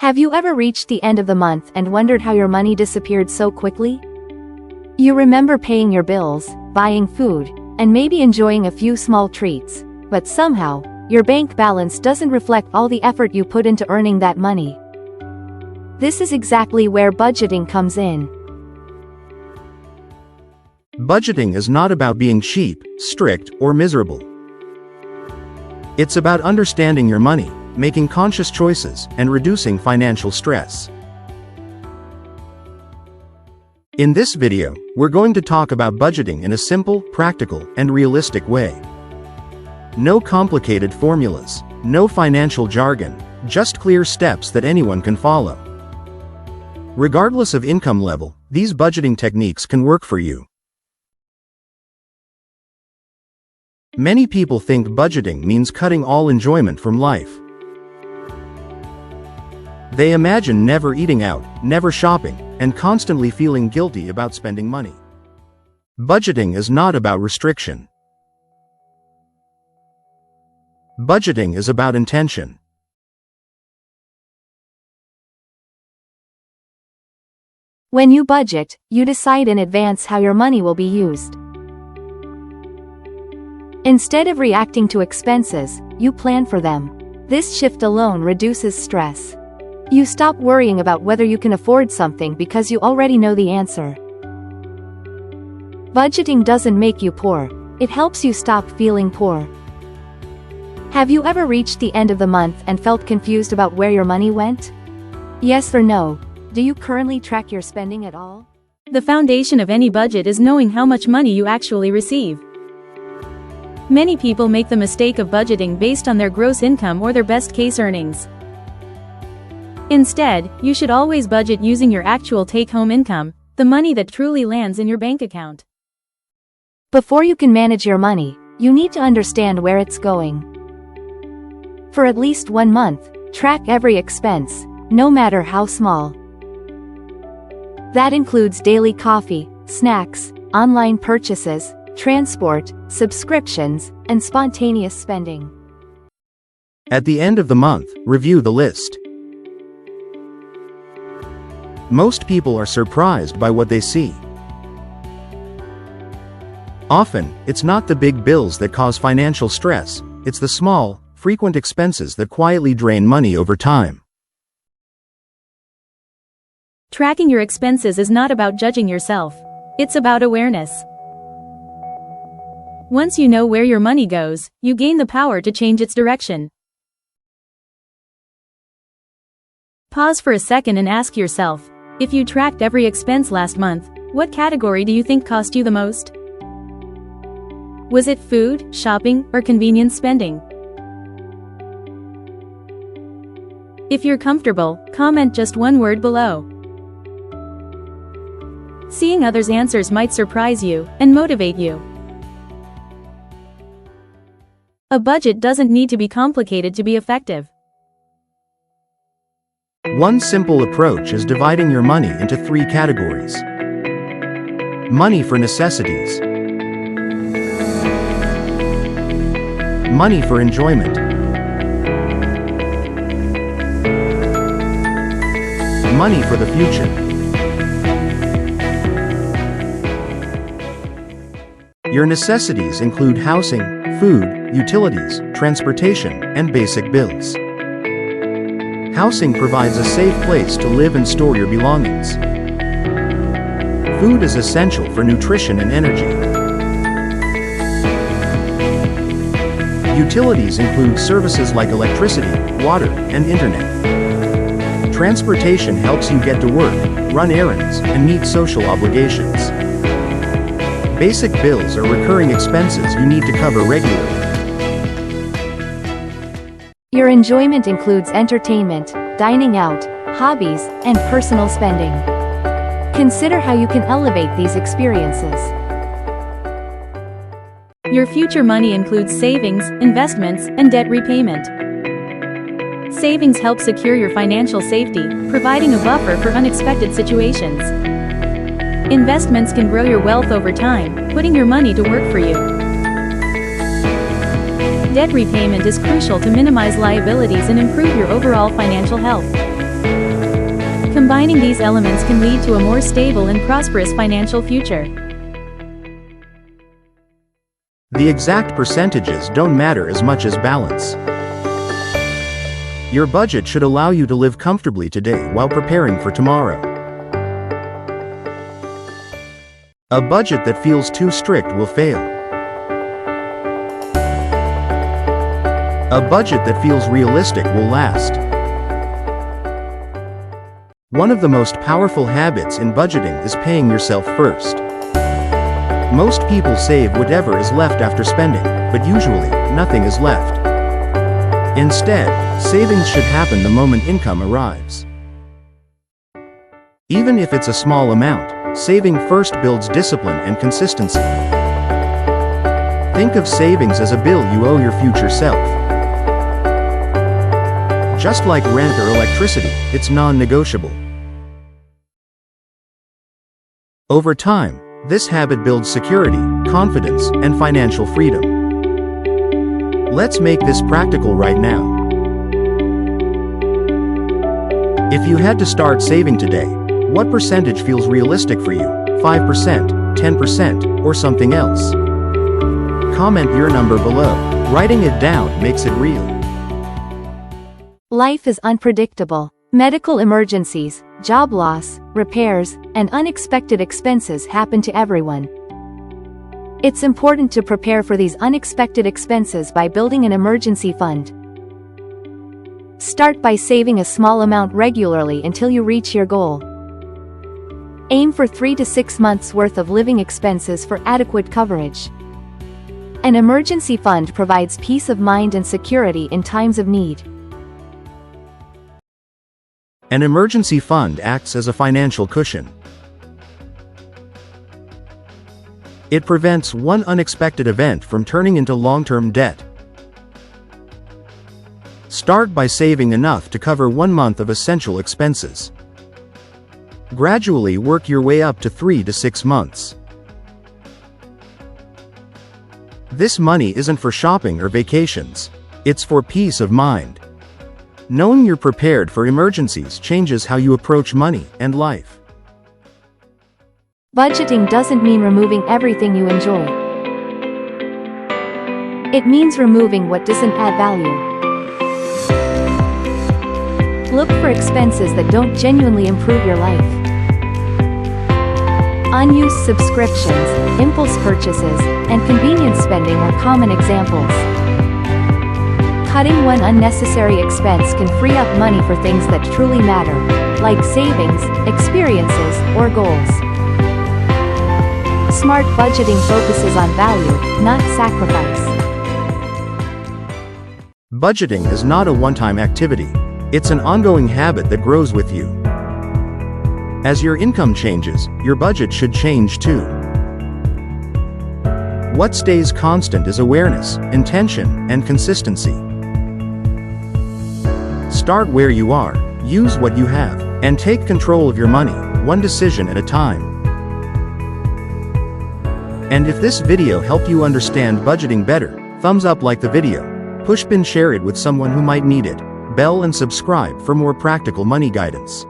Have you ever reached the end of the month and wondered how your money disappeared so quickly? You remember paying your bills, buying food, and maybe enjoying a few small treats, but somehow, your bank balance doesn't reflect all the effort you put into earning that money. This is exactly where budgeting comes in. Budgeting is not about being cheap, strict, or miserable. It's about understanding your money, making conscious choices, and reducing financial stress. In this video, we're going to talk about budgeting in a simple, practical, and realistic way. No complicated formulas, no financial jargon, just clear steps that anyone can follow. Regardless of income level, these budgeting techniques can work for you. Many people think budgeting means cutting all enjoyment from life. They imagine never eating out, never shopping, and constantly feeling guilty about spending money. Budgeting is not about restriction. Budgeting is about intention. When you budget, you decide in advance how your money will be used. Instead of reacting to expenses, you plan for them. This shift alone reduces stress. You stop worrying about whether you can afford something because you already know the answer. Budgeting doesn't make you poor, it helps you stop feeling poor. Have you ever reached the end of the month and felt confused about where your money went? Yes or no? Do you currently track your spending at all? The foundation of any budget is knowing how much money you actually receive. Many people make the mistake of budgeting based on their gross income or their best-case earnings. Instead, you should always budget using your actual take-home income, the money that truly lands in your bank account. Before you can manage your money, you need to understand where it's going. For at least 1 month, track every expense, no matter how small. That includes daily coffee, snacks, online purchases, transport, subscriptions, and spontaneous spending. At the end of the month, review the list. Most people are surprised by what they see. Often, it's not the big bills that cause financial stress, it's the small, frequent expenses that quietly drain money over time. Tracking your expenses is not about judging yourself. It's about awareness. Once you know where your money goes, you gain the power to change its direction. Pause for a second and ask yourself, if you tracked every expense last month, what category do you think cost you the most? Was it food, shopping, or convenience spending? If you're comfortable, comment just one word below. Seeing others' answers might surprise you and motivate you. A budget doesn't need to be complicated to be effective. One simple approach is dividing your money into 3 categories. Money for necessities. Money for enjoyment. Money for the future. Your necessities include housing, food, utilities, transportation, and basic bills. Housing provides a safe place to live and store your belongings. Food is essential for nutrition and energy. Utilities include services like electricity, water, and internet. Transportation helps you get to work, run errands, and meet social obligations. Basic bills are recurring expenses you need to cover regularly. Your enjoyment includes entertainment, dining out, hobbies, and personal spending. Consider how you can elevate these experiences. Your future money includes savings, investments, and debt repayment. Savings help secure your financial safety, providing a buffer for unexpected situations. Investments can grow your wealth over time, putting your money to work for you. Debt repayment is crucial to minimize liabilities and improve your overall financial health. Combining these elements can lead to a more stable and prosperous financial future. The exact percentages don't matter as much as balance. Your budget should allow you to live comfortably today while preparing for tomorrow. A budget that feels too strict will fail. A budget that feels realistic will last. One of the most powerful habits in budgeting is paying yourself first. Most people save whatever is left after spending, but usually, nothing is left. Instead, savings should happen the moment income arrives. Even if it's a small amount, saving first builds discipline and consistency. Think of savings as a bill you owe your future self. Just like rent or electricity, it's non-negotiable. Over time, this habit builds security, confidence, and financial freedom. Let's make this practical right now. If you had to start saving today, what percentage feels realistic for you? 5%, 10%, or something else? Comment your number below. Writing it down makes it real. Life is unpredictable. Medical emergencies, job loss, repairs, and unexpected expenses happen to everyone. It's important to prepare for these unexpected expenses by building an emergency fund. Start by saving a small amount regularly until you reach your goal. Aim for 3 to 6 months' worth of living expenses for adequate coverage. An emergency fund provides peace of mind and security in times of need. An emergency fund acts as a financial cushion. It prevents one unexpected event from turning into long-term debt. Start by saving enough to cover 1 month of essential expenses. Gradually work your way up to 3 to 6 months. This money isn't for shopping or vacations. It's for peace of mind. Knowing you're prepared for emergencies changes how you approach money and life. Budgeting doesn't mean removing everything you enjoy. It means removing what doesn't add value. Look for expenses that don't genuinely improve your life. Unused subscriptions, impulse purchases, and convenience spending are common examples. Cutting one unnecessary expense can free up money for things that truly matter, like savings, experiences, or goals. Smart budgeting focuses on value, not sacrifice. Budgeting is not a one-time activity. It's an ongoing habit that grows with you. As your income changes, your budget should change too. What stays constant is awareness, intention, and consistency. Start where you are, use what you have, and take control of your money, one decision at a time. And if this video helped you understand budgeting better, thumbs up like the video, push pin share it with someone who might need it, bell and subscribe for more practical money guidance.